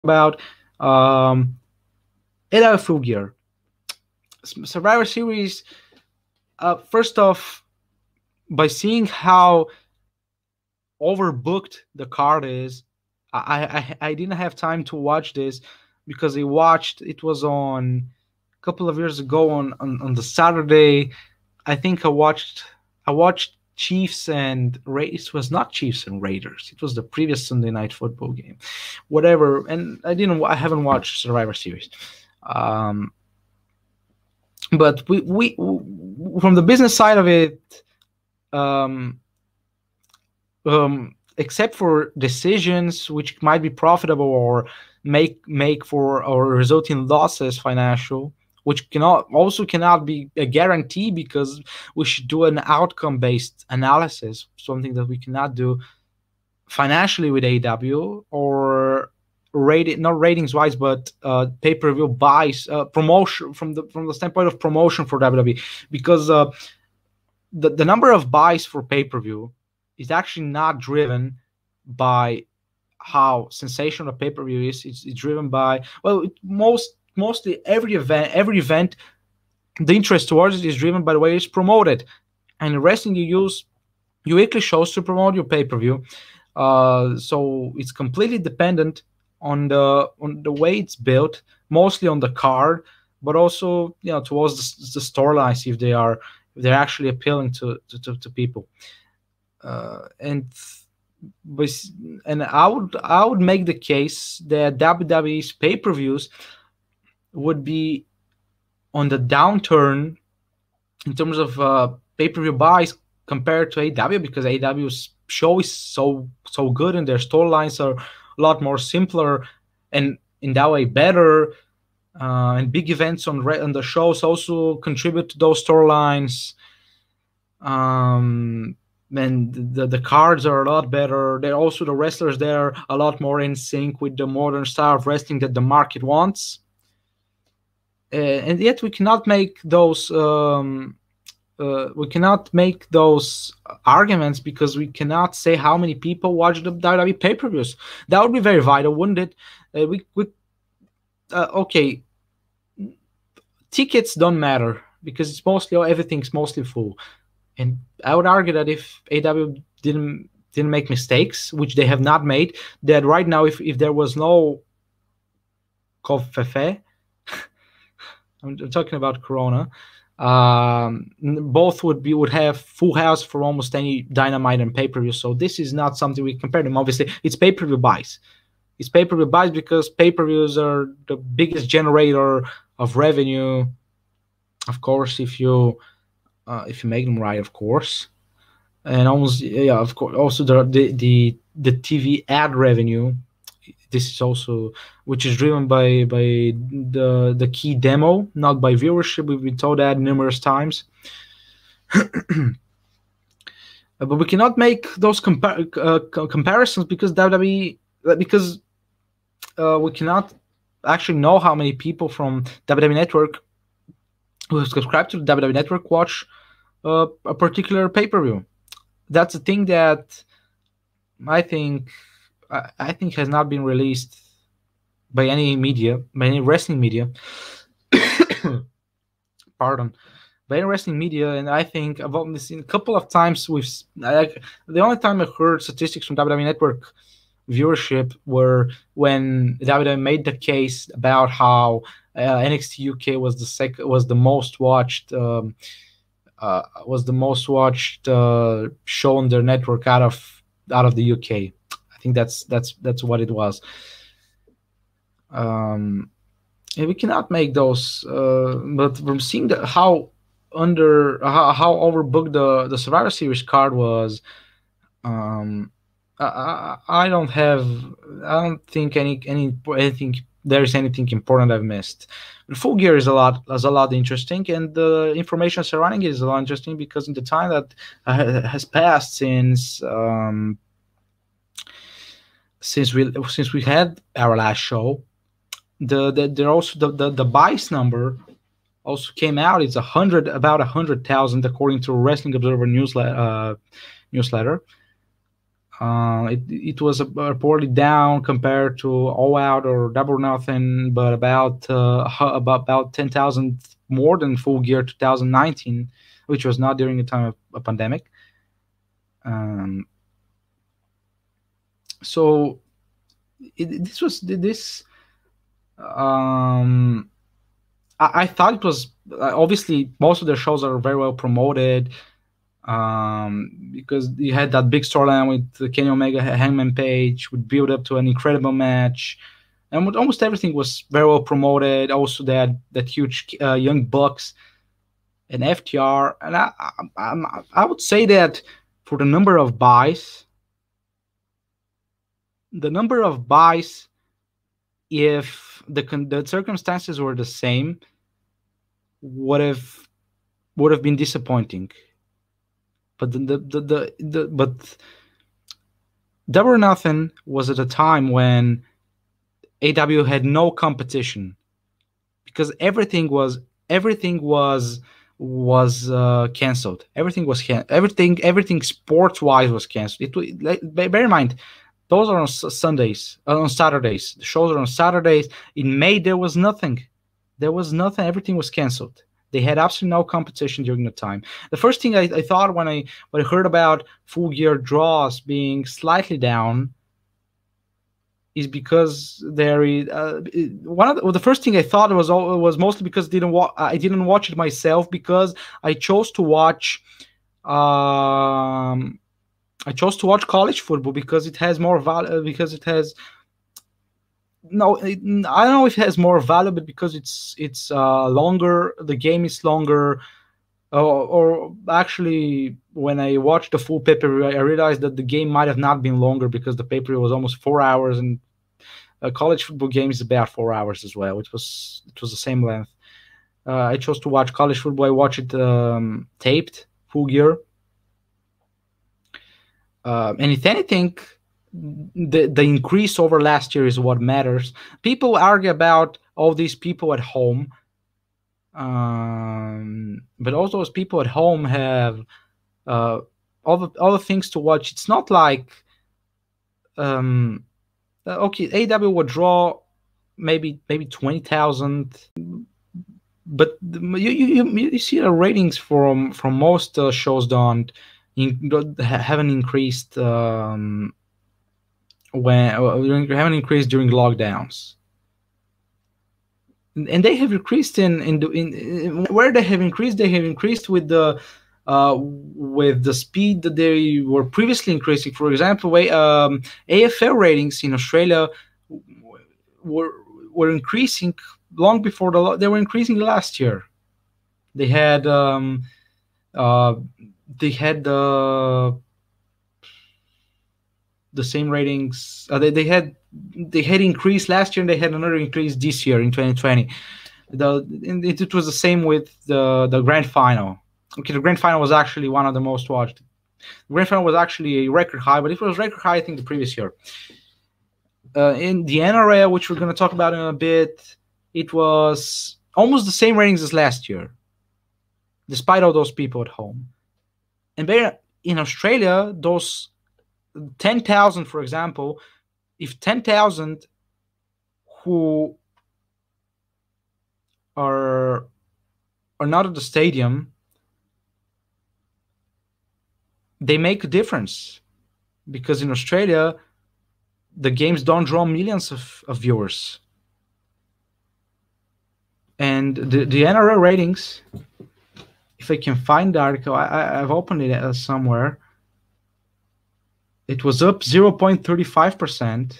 about AEW Full Gear. Survivor Series, first off, by seeing how overbooked the card is, I didn't have time to watch this because it was on a couple of years ago on the Saturday. I think I watched Chiefs and Raiders. It was not Chiefs and Raiders. It was the previous Sunday Night Football game, whatever. And I haven't watched Survivor Series. But we from the business side of it, except for decisions which might be profitable or make for or result in losses financial, which cannot be a guarantee because we should do an outcome-based analysis, something that we cannot do financially with AEW or not ratings-wise, but pay-per-view buys, promotion from the standpoint of promotion for WWE, because the number of buys for pay-per-view is actually not driven by how sensational a pay-per-view is. It's driven by, well, mostly every event, the interest towards it is driven by the way it's promoted. And in wrestling, you use your weekly shows to promote your pay-per-view. So it's completely dependent on the way it's built, mostly on the card, but also towards the storylines if they're actually appealing to people. And I would make the case that WWE's pay-per-views would be on the downturn in terms of pay-per-view buys compared to AEW, because AEW's show is so good and their storylines are a lot more simpler and in that way better. And big events on the shows also contribute to those storylines. And the cards are a lot better. They're also, the wrestlers there, a lot more in sync with the modern style of wrestling that the market wants. And yet we cannot make those arguments because we cannot say how many people watch the WWE pay-per-views. That would be very vital, wouldn't it? Okay, tickets don't matter because everything's mostly full. And I would argue that if AEW didn't make mistakes, which they have not made, that right now, if there was no Kofefe, I'm talking about Corona, both would have full house for almost any Dynamite and pay-per-view. So this is not something we compare them. Obviously, it's pay-per-view buys. It's pay-per-view buys because pay-per-views are the biggest generator of revenue. Of course, if you make them right, of course, and of course, also the TV ad revenue. This is also, which is driven by the key demo, not by viewership. We've been told that numerous times. But we cannot make those comparisons because WWE, we cannot actually know how many people from WWE Network who subscribe to the WWE Network watch a particular pay-per-view. That's a thing that I think has not been released by any media, by any wrestling media. Pardon. By any wrestling media, and I think I've only seen a couple of times the only time I heard statistics from WWE Network viewership were when WWE made the case about how NXT UK was the most watched show on their network out of the UK. I think that's what it was. And we cannot make those, but from seeing how overbooked the Survivor Series card was, I don't think anything there's anything important I've missed. The Full Gear is a lot interesting, and the information surrounding it is a lot interesting because in the time that has passed since we had our last show, the buys number also came out. It's about 100,000 according to Wrestling Observer newsletter. It was reportedly down compared to All Out or Double or Nothing, but about 10,000 more than Full Gear 2019, which was not during the time of a pandemic. So this was this. I thought it was obviously most of their shows are very well promoted, because you had that big storyline with Kenny Omega, Hangman Page, would build up to an incredible match, and with almost everything was very well promoted. Also, that huge Young Bucks and FTR, and I would say that for the number of buys, if the circumstances were the same, would have been disappointing. But but Double or Nothing was at a time when AEW had no competition, because everything was canceled. Everything sports wise was canceled. Bear in mind, those are on Sundays, on Saturdays. The shows are on Saturdays. In May there was nothing. Everything was canceled. They had absolutely no competition during the time. The first thing I thought when I heard about Full Gear draws being slightly down is because there is the first thing I thought was mostly because I didn't watch it myself, because I chose to watch college football because it has more value, because it has I don't know if it has more value, but because it's longer, the game is longer. Or actually, when I watched the full pay-per-view, I realized that the game might have not been longer, because the pay-per-view was almost 4 hours, and a college football game is about 4 hours as well. It was the same length. I chose to watch college football. I watched it taped, Full Gear. And if anything, the increase over last year is what matters. People argue about all these people at home. But also, those people at home have all the things to watch. It's not like okay, AEW would draw maybe 20,000, but you see the ratings from most shows haven't increased haven't increased during lockdowns. And they have increased in where they have increased with the speed that they were previously increasing. For example, AFL ratings in Australia were increasing long before they were increasing last year. They had the same ratings. They had increased last year, and they had another increase this year in 2020. It was the same with the grand final. Okay, the grand final was actually one of the most watched. The grand final was actually a record high, but it was record high, I think, the previous year. In the NRL, which we're going to talk about in a bit, it was almost the same ratings as last year, despite all those people at home. And in Australia, those 10,000, for example, if 10,000 who are not at the stadium, they make a difference, because in Australia, the games don't draw millions of viewers. And the NRL ratings, if I can find the article, I've opened it somewhere. It was up 0.35%.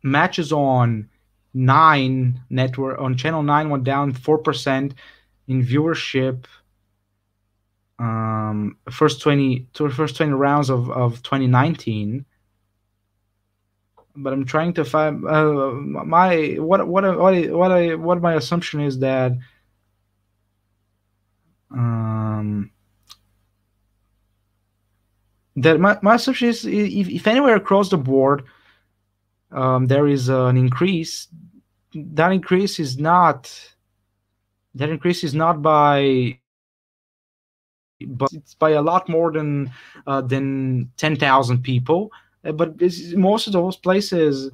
Matches on Channel 9 went down 4% in viewership. First 20 rounds of 2019. But I'm trying to find what my assumption is that my assumption is, if anywhere across the board there is an increase, that increase is not That increase is not by, but it's by a lot more than 10,000 people. But most of those places,